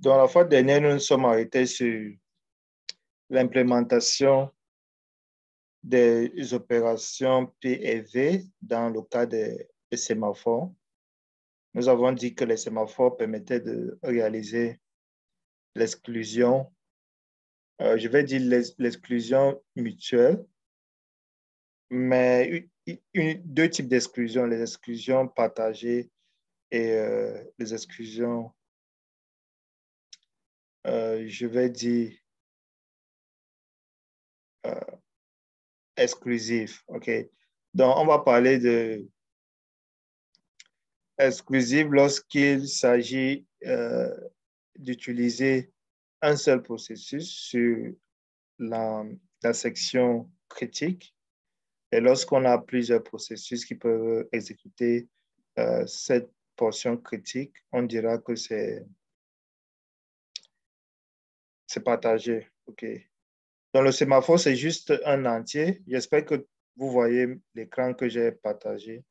Donc, la fois dernière, nous nous sommes arrêtés sur l'implémentation des opérations P et V dans le cas des sémaphores. Nous avons dit que les sémaphores permettaient de réaliser l'exclusion, je vais dire l'exclusion mutuelle, mais deux types d'exclusion, les exclusions partagées et les exclusions, je vais dire, exclusives. OK. Donc, on va parler de exclusive lorsqu'il s'agit d'utiliser un seul processus sur la section critique. Et lorsqu'on a plusieurs processus qui peuvent exécuter cette portion critique, on dira que c'est partagé. OK. Donc, le sémaphore, c'est juste un entier. J'espère que vous voyez l'écran que j'ai partagé.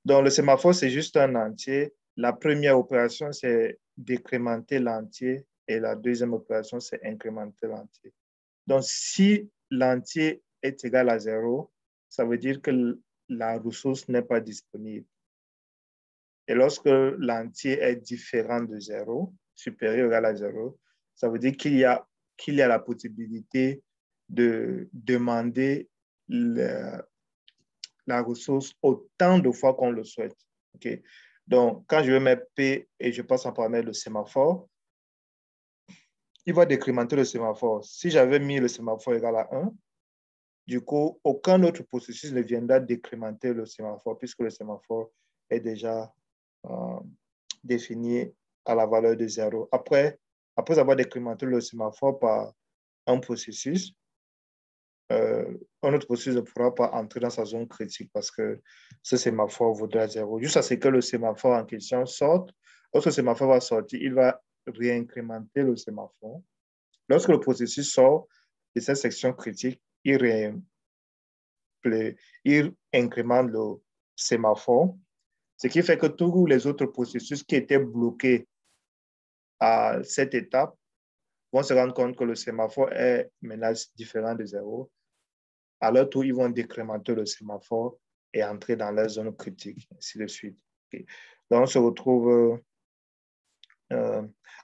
Donc, le sémaphore, c'est juste un entier. La première opération, c'est décrémenter l'entier et la deuxième opération, c'est incrémenter l'entier. Donc, si l'entier est égal à 0, ça veut dire que la ressource n'est pas disponible. Et lorsque l'entier est différent de 0, supérieur ou égal à 0, ça veut dire qu'il y a la possibilité de demander la ressource autant de fois qu'on le souhaite. Okay? Donc, quand je vais mettre P et je passe en paramètre le sémaphore, il va décrémenter le sémaphore. Si j'avais mis le sémaphore égal à 1, du coup, aucun autre processus ne viendra décrémenter le sémaphore puisque le sémaphore est déjà défini à la valeur de 0. Après avoir décrémenté le sémaphore par un processus, un autre processus ne pourra pas entrer dans sa zone critique parce que ce sémaphore vaudra 0. Juste à ce que le sémaphore en question sorte. Lorsque le sémaphore va sortir, il va réincrémenter le sémaphore. Lorsque le processus sort de cette section critique, il incrémente le sémaphore, ce qui fait que tous les autres processus qui étaient bloqués à cette étape vont se rendre compte que le sémaphore est maintenant différent de 0. À leur tour, ils vont décrémenter le sémaphore et entrer dans leur zone critique, ainsi de suite. Okay. Donc, on se retrouve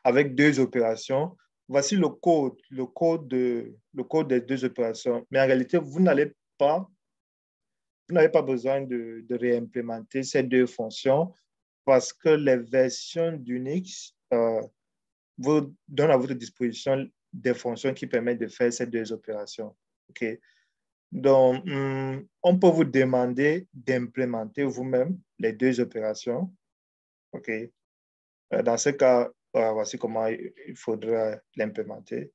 avec deux opérations. Voici le code des deux opérations. Mais en réalité, vous n'avez pas besoin de réimplémenter ces deux fonctions parce que les versions d'Unix vous donnent à votre disposition des fonctions qui permettent de faire ces deux opérations. Okay. Donc, on peut vous demander d'implémenter vous-même les deux opérations. OK. Dans ce cas, voici comment il faudra l'implémenter.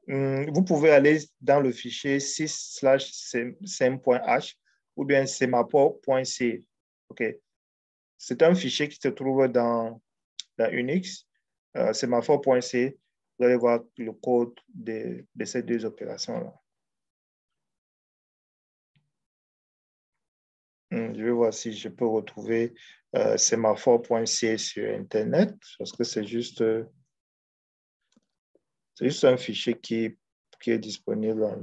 Vous pouvez aller dans le fichier 6/sem.h ou bien semaphore.c. OK. C'est un fichier qui se trouve dans Unix, semaphore.c. Vous allez voir le code de ces deux opérations-là. Je vais voir si je peux retrouver semaphore.c sur Internet, parce que c'est juste un fichier qui est disponible en...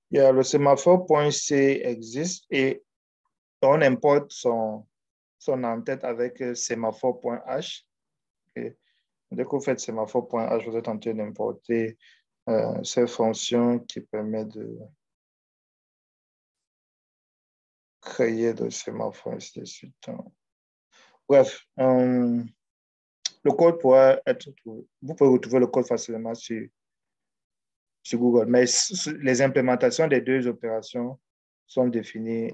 Yeah, le semaphore.c existe et on importe son en-tête avec semaphore.h. Okay. Dès que vous faites semaphore.h, vous êtes en train d'importer ces fonctions qui permettent de créer des sémaphores, ainsi de suite. Bref, le code pourra être trouvé. Vous pouvez retrouver le code facilement sur sur Google. Mais les implémentations des deux opérations sont définies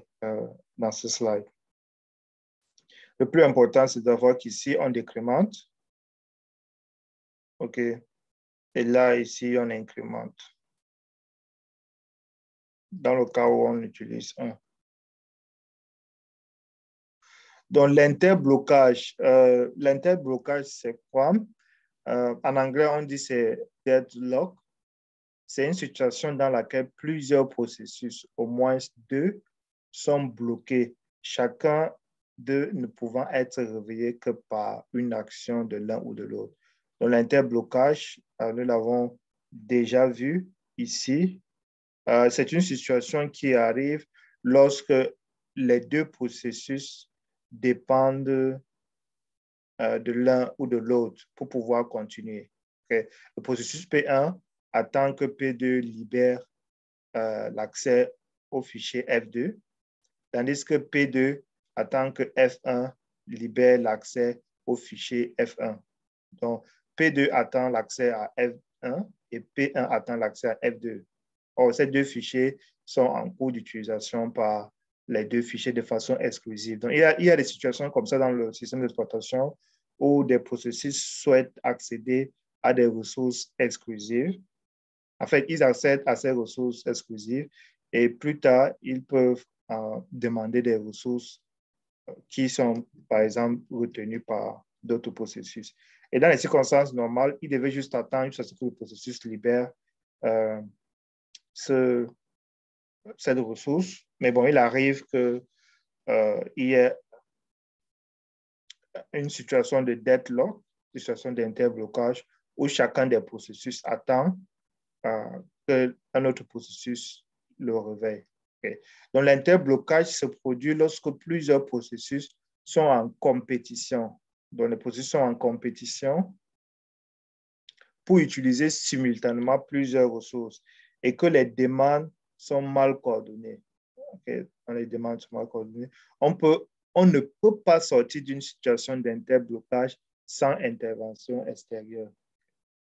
dans ce slide. Le plus important, c'est d'avoir qu'ici, on décrémente. OK. Et là, ici, on incrémente. Dans le cas où on utilise 1. Donc, l'interblocage, c'est quoi? En anglais, on dit c'est deadlock. C'est une situation dans laquelle plusieurs processus, au moins 2, sont bloqués, chacun d'eux ne pouvant être réveillé que par une action de l'un ou de l'autre. Donc, l'interblocage, nous l'avons déjà vu ici. C'est une situation qui arrive lorsque les deux processus dépendent de l'un ou de l'autre pour pouvoir continuer. Okay? Le processus P1 attend que P2 libère l'accès au fichier F2, tandis que P2 attend que F1 libère l'accès au fichier F1. Donc, P2 attend l'accès à F1 et P1 attend l'accès à F2. Or, ces deux fichiers sont en cours d'utilisation par les deux fichiers de façon exclusive. Donc, il y a des situations comme ça dans le système d'exploitation où des processus souhaitent accéder à des ressources exclusives. En fait, ils accèdent à ces ressources exclusives et plus tard, ils peuvent demander des ressources qui sont, par exemple, retenues par d'autres processus. Et dans les circonstances normales, ils devaient juste attendre jusqu'à ce que le processus libère cette ressource. Mais bon, il arrive qu'il y ait une situation de deadlock, une situation d'interblocage, où chacun des processus attend qu'un autre processus le réveille. Okay. Donc, l'interblocage se produit lorsque plusieurs processus sont en compétition. Donc, les processus sont en compétition pour utiliser simultanément plusieurs ressources et que les demandes sont mal coordonnées. Okay. Quand les demandes sont mal coordonnées, on ne peut pas sortir d'une situation d'interblocage sans intervention extérieure.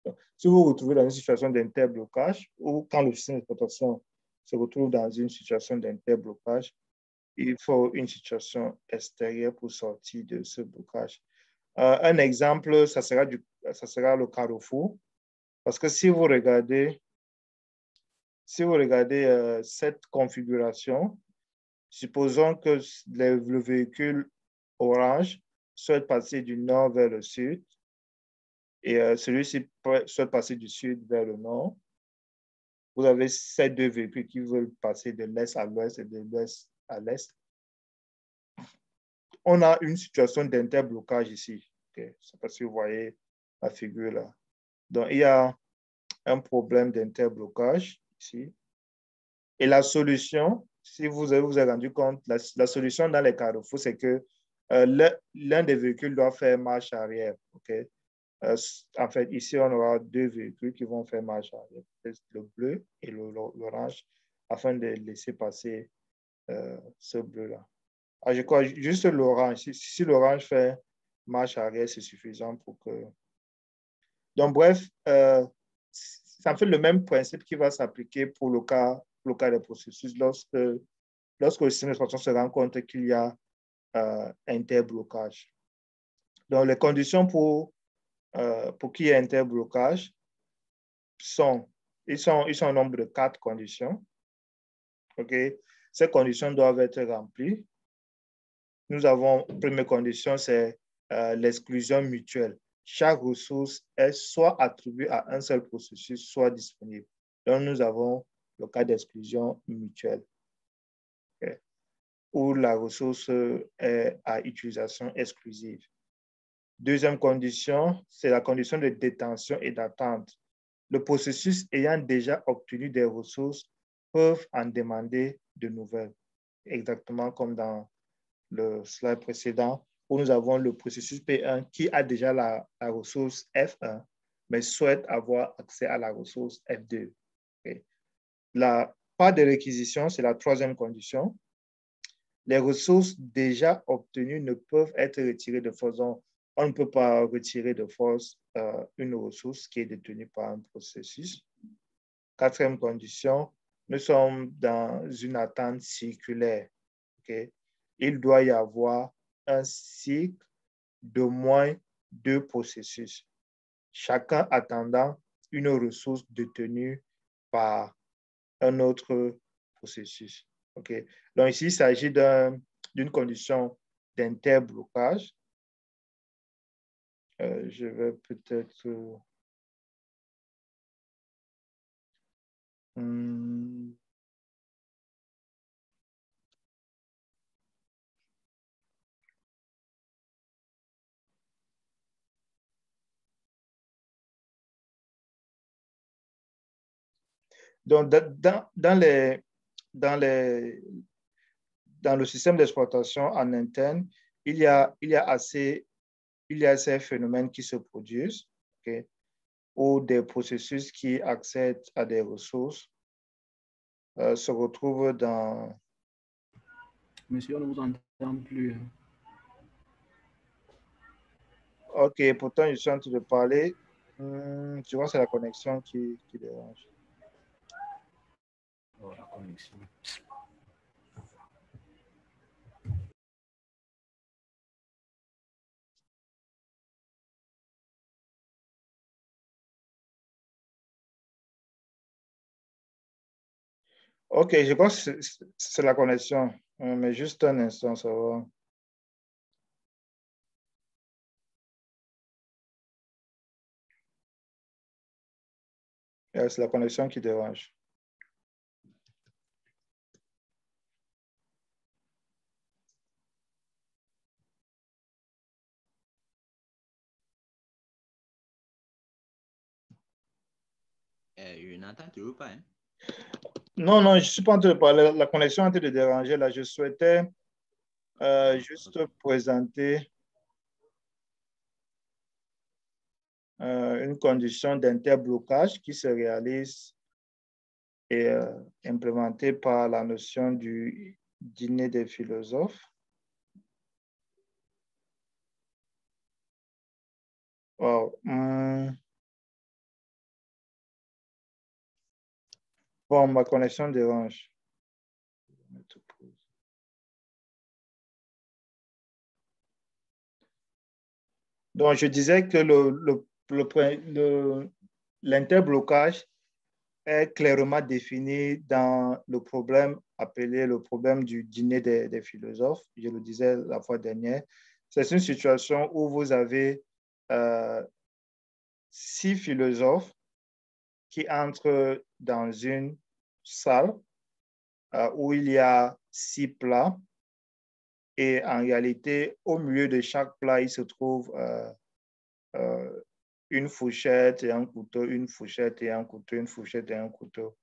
Donc, si vous vous retrouvez dans une situation d'interblocage ou quand le système d'exploitation se retrouve dans une situation d'interblocage, il faut une situation extérieure pour sortir de ce blocage. Un exemple, ça sera le carrefour. Parce que si vous regardez cette configuration, supposons que le véhicule orange souhaite passer du nord vers le sud et celui-ci souhaite passer du sud vers le nord. Vous avez ces deux véhicules qui veulent passer de l'est à l'ouest et de l'ouest à l'est. On a une situation d'interblocage ici. Okay. Je ne sais pas si vous voyez la figure là. Donc, il y a un problème d'interblocage ici. Et la solution, si vous avez rendu compte, la solution dans les carrefours, c'est que l'un des véhicules doit faire marche arrière. Okay? En fait, ici, on aura deux véhicules qui vont faire marche arrière, le bleu et l'orange, afin de laisser passer ce bleu-là. Ah, je crois juste l'orange. Si l'orange fait marche arrière, c'est suffisant pour que... Donc, bref, ça fait le même principe qui va s'appliquer pour le cas des processus lorsque le système d'exploitation se rend compte qu'il y a interblocage. Donc, les conditions pour qu'il y ait interblocage ils sont au nombre de 4 conditions. Okay? Ces conditions doivent être remplies. Nous avons, première condition, c'est l'exclusion mutuelle. Chaque ressource est soit attribuée à un seul processus, soit disponible. Donc, nous avons le cas d'exclusion mutuelle, okay, où la ressource est à utilisation exclusive. Deuxième condition, c'est la condition de détention et d'attente. Le processus ayant déjà obtenu des ressources peuvent en demander de nouvelles, exactement comme dans le slide précédent, où nous avons le processus P1 qui a déjà la ressource F1, mais souhaite avoir accès à la ressource F2. Okay. La part de réquisition, c'est la troisième condition. Les ressources déjà obtenues ne peuvent être retirées de force. On ne peut pas retirer de force une ressource qui est détenue par un processus. Quatrième condition, nous sommes dans une attente circulaire. Okay? Il doit y avoir un cycle d'au moins 2 processus, chacun attendant une ressource détenue par un autre processus. Okay? Donc ici, il s'agit d'une condition d'interblocage. Je vais peut-être... Donc, dans, les, dans le système d'exploitation en interne, il y a ces phénomènes qui se produisent, okay, où des processus qui accèdent à des ressources se retrouvent dans... Monsieur, on ne vous entend plus. OK, pourtant, je suis en train de parler. Tu vois, c'est la connexion qui dérange. Oh, la connexion. OK, je pense que c'est la connexion, mais juste un instant, ça va. C'est la connexion qui dérange. Je n'entends toujours pas. Hein? Non, non, je ne suis pas en train de parler. La connexion est en train de déranger. Là, je souhaitais juste présenter une condition d'interblocage qui se réalise et implémentée par la notion du dîner des philosophes. Wow. Bon, ma connexion dérange. Donc, je disais que l'interblocage est clairement défini dans le problème appelé le problème du dîner des philosophes. Je le disais la fois dernière. C'est une situation où vous avez 6 philosophes qui entrent dans une salle où il y a 6 plats. Et en réalité, au milieu de chaque plat, il se trouve une fourchette et un couteau, une fourchette et un couteau, une fourchette et un couteau.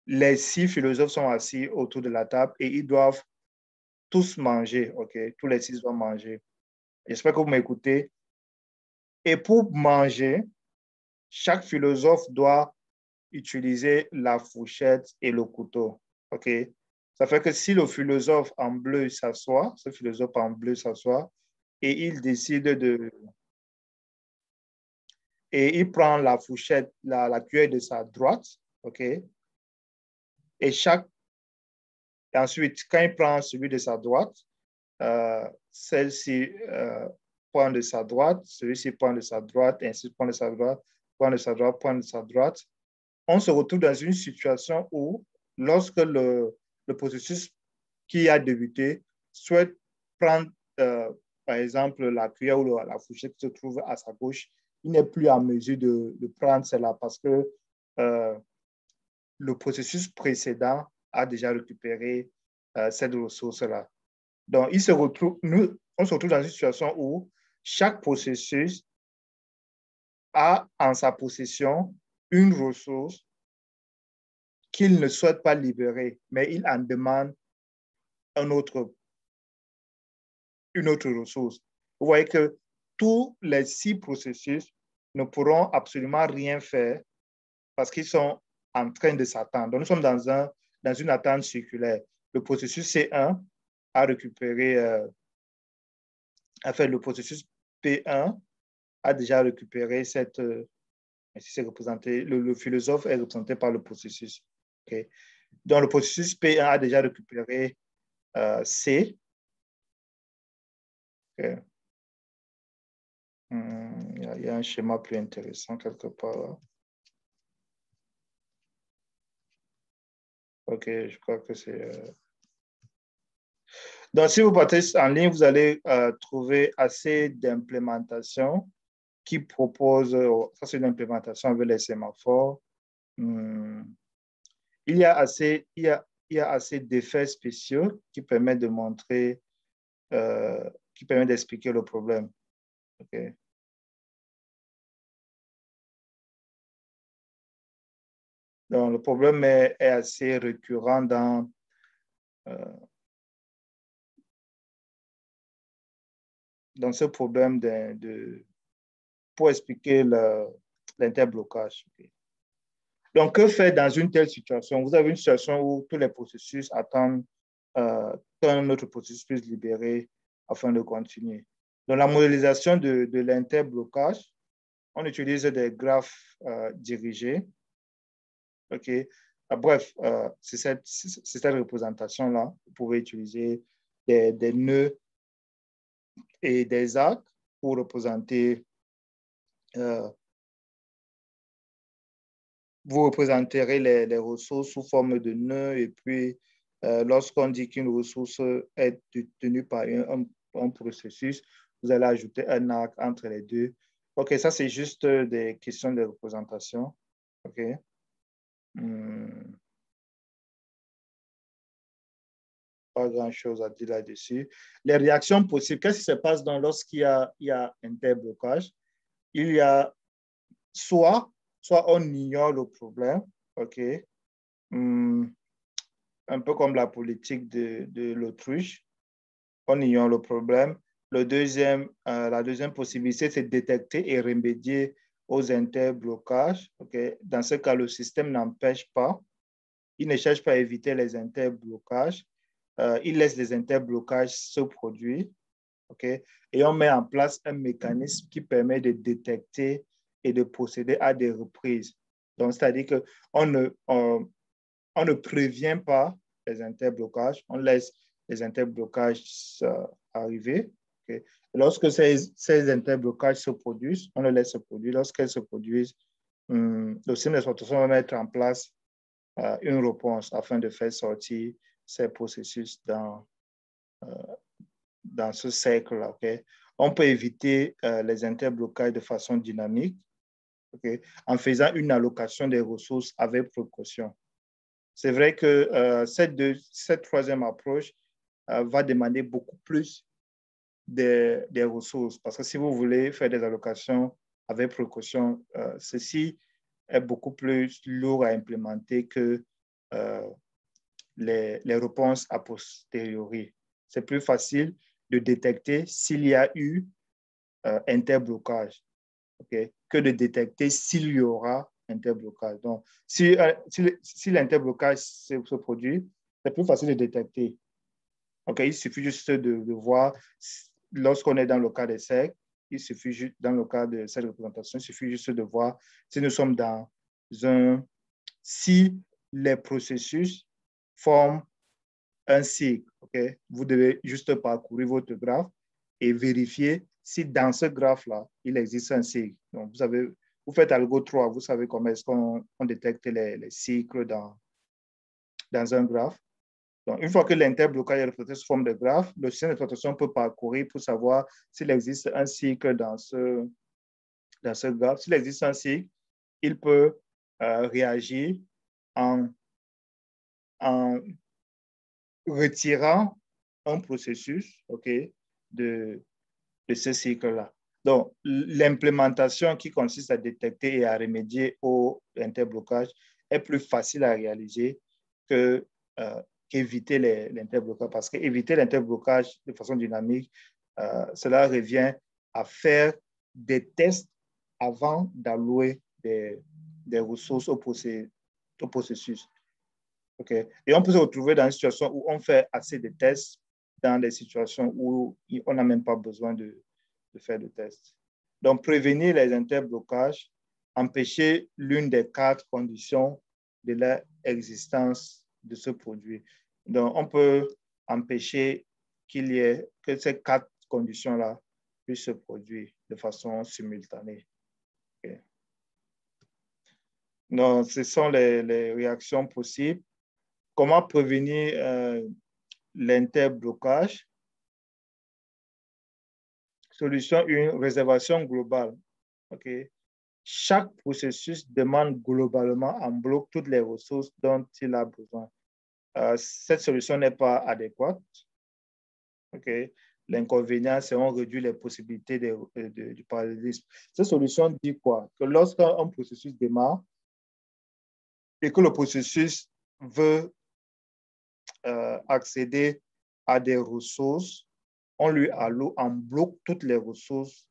Les 6 philosophes sont assis autour de la table et ils doivent tous manger, OK? Tous les 6 doivent manger. J'espère que vous m'écoutez. Et pour manger, chaque philosophe doit utiliser la fourchette et le couteau, OK? Ça fait que si le philosophe en bleu s'assoit, ce philosophe en bleu s'assoit et il décide de... Et il prend la fourchette, la cuillère de sa droite, OK? Et ensuite, quand il prend celui de sa droite, celle-ci prend de sa droite, celui-ci prend de sa droite, ainsi prend de sa droite, prend de sa droite, prend de sa droite. On se retrouve dans une situation où, lorsque le processus qui a débuté souhaite prendre, par exemple, la cuillère ou la fourchette qui se trouve à sa gauche, il n'est plus en mesure de prendre cela parce que le processus précédent a déjà récupéré cette ressource-là. Donc, on se retrouve dans une situation où chaque processus a en sa possession une ressource qu'il ne souhaite pas libérer, mais il en demande une autre ressource. Vous voyez que tous les 6 processus ne pourront absolument rien faire parce qu'ils sont en train de s'attendre. Donc, nous sommes dans une attente circulaire. Le processus C1 a récupéré, le processus P1 a déjà récupéré Ici, c'est représenté, le philosophe est représenté par le processus. Okay? Donc, le processus P1 a déjà récupéré C. Okay. Il y a un schéma plus intéressant quelque part là. OK, je crois que c'est... Donc, si vous partez en ligne, vous allez trouver assez d'implémentations qui proposent... ça, c'est une implémentation avec les sémaphores. Il y a assez d'effets spéciaux qui permettent de montrer, qui permettent d'expliquer le problème. Okay. Donc, le problème est assez récurrent dans ce problème pour expliquer l'interblocage. Okay. Donc, que faire dans une telle situation? Vous avez une situation où tous les processus attendent qu'un autre processus puisse libérer afin de continuer. Dans la modélisation de l'interblocage, on utilise des graphes dirigés. OK. Bref, c'est cette représentation-là. Vous pouvez utiliser des nœuds et des arcs pour représenter vous représenterez les ressources sous forme de nœuds et puis lorsqu'on dit qu'une ressource est détenue par un processus, vous allez ajouter un arc entre les deux. OK, ça c'est juste des questions de représentation. OK. Pas grand-chose à dire là-dessus. Les réactions possibles, qu'est-ce qui se passe lorsqu'il y a interblocage? Il y a soit on ignore le problème, OK, un peu comme la politique de l'autruche, on ignore le problème. La deuxième possibilité, c'est de détecter et remédier aux interblocages. Okay? Dans ce cas, le système n'empêche pas, il ne cherche pas à éviter les interblocages, il laisse les interblocages se produire. Okay? Et on met en place un mécanisme qui permet de détecter et de procéder à des reprises. Donc, c'est-à-dire qu'on ne prévient pas les interblocages, on laisse les interblocages arriver. Okay? Lorsque ces interblocages se produisent, on les laisse se produire. Lorsqu'elles se produisent, le système d'exploitation va mettre en place une réponse afin de faire sortir ces processus dans ce cercle-là. Okay? On peut éviter les interblocages de façon dynamique, okay? En faisant une allocation des ressources avec précaution. C'est vrai que cette troisième approche va demander beaucoup plus des ressources parce que si vous voulez faire des allocations avec précaution, ceci est beaucoup plus lourd à implémenter que les réponses a posteriori. C'est plus facile de détecter s'il y a eu interblocage, okay, que de détecter s'il y aura interblocage. Donc, si l'interblocage se produit, c'est plus facile de détecter. Okay, il suffit juste de voir, lorsqu'on est dans le cas des cercles, il suffit juste, dans le cas de cette représentation, il suffit juste de voir si nous sommes dans si les processus forment un cycle. Okay? Vous devez juste parcourir votre graphe et vérifier si dans ce graphe-là, il existe un cycle. Donc, vous faites Algo 3, vous savez comment est-ce qu'on détecte les cycles dans un graphe. Donc, une fois que l'interblocage est représenté sous forme de graphe, le système d'exploitation peut parcourir pour savoir s'il existe un cycle dans ce graphe. S'il existe un cycle, il peut réagir en retirant un processus, okay, de ce cycle-là. Donc, l'implémentation qui consiste à détecter et à remédier au interblocage est plus facile à réaliser qu'éviter l'interblocage. Parce qu'éviter l'interblocage de façon dynamique, cela revient à faire des tests avant d'allouer des ressources au processus. Okay. Et on peut se retrouver dans une situation où on fait assez de tests dans des situations où on n'a même pas besoin de faire de tests. Donc, prévenir les interblocages empêcher l'une des 4 conditions de l'existence de ce produit. Donc, on peut empêcher que ces 4 conditions-là puissent se produire de façon simultanée. Okay. Donc, ce sont les réactions possibles. Comment prévenir l'interblocage? Solution 1, réservation globale. Okay. Chaque processus demande globalement en bloc toutes les ressources dont il a besoin. Cette solution n'est pas adéquate. Okay. L'inconvénient, c'est qu'on réduit les possibilités du parallélisme. Cette solution dit quoi? Que lorsqu'un processus démarre et que le processus veut accéder à des ressources, on lui alloue en bloc toutes les ressources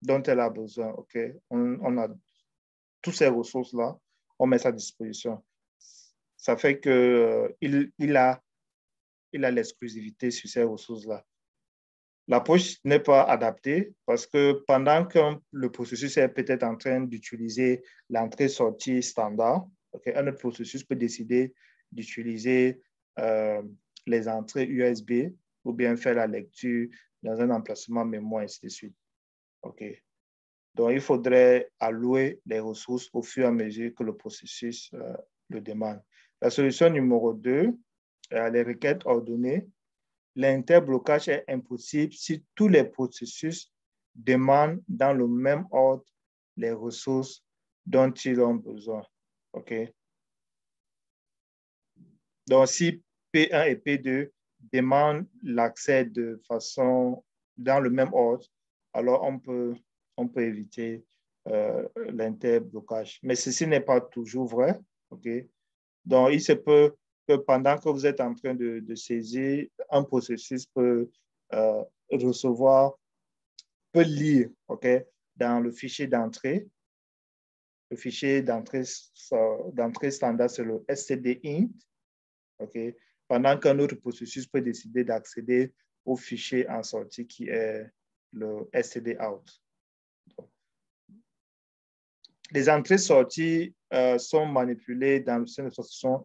dont elle a besoin. Okay? On a toutes ces ressources-là, on met à sa disposition. Ça fait qu'il a l'exclusivité sur ces ressources-là. L'approche n'est pas adaptée parce que pendant que le processus est peut-être en train d'utiliser l'entrée-sortie standard, okay, un autre processus peut décider d'utiliser les entrées USB ou bien faire la lecture dans un emplacement mémoire, ainsi de suite. Okay. Donc, il faudrait allouer les ressources au fur et à mesure que le processus le demande. La solution numéro 2, les requêtes ordonnées. L'interblocage est impossible si tous les processus demandent dans le même ordre les ressources dont ils ont besoin. Okay? Donc, si P1 et P2 demandent l'accès dans le même ordre, alors on peut éviter l'interblocage. Mais ceci n'est pas toujours vrai. Okay? Donc, il se peut que pendant que vous êtes en train de saisir, un processus peut lire, okay, dans le fichier d'entrée. Le fichier d'entrée standard, c'est le std-int. Okay, pendant qu'un autre processus peut décider d'accéder au fichier en sortie qui est le std-out. Les entrées-sorties sont manipulées dans le système d'exploitation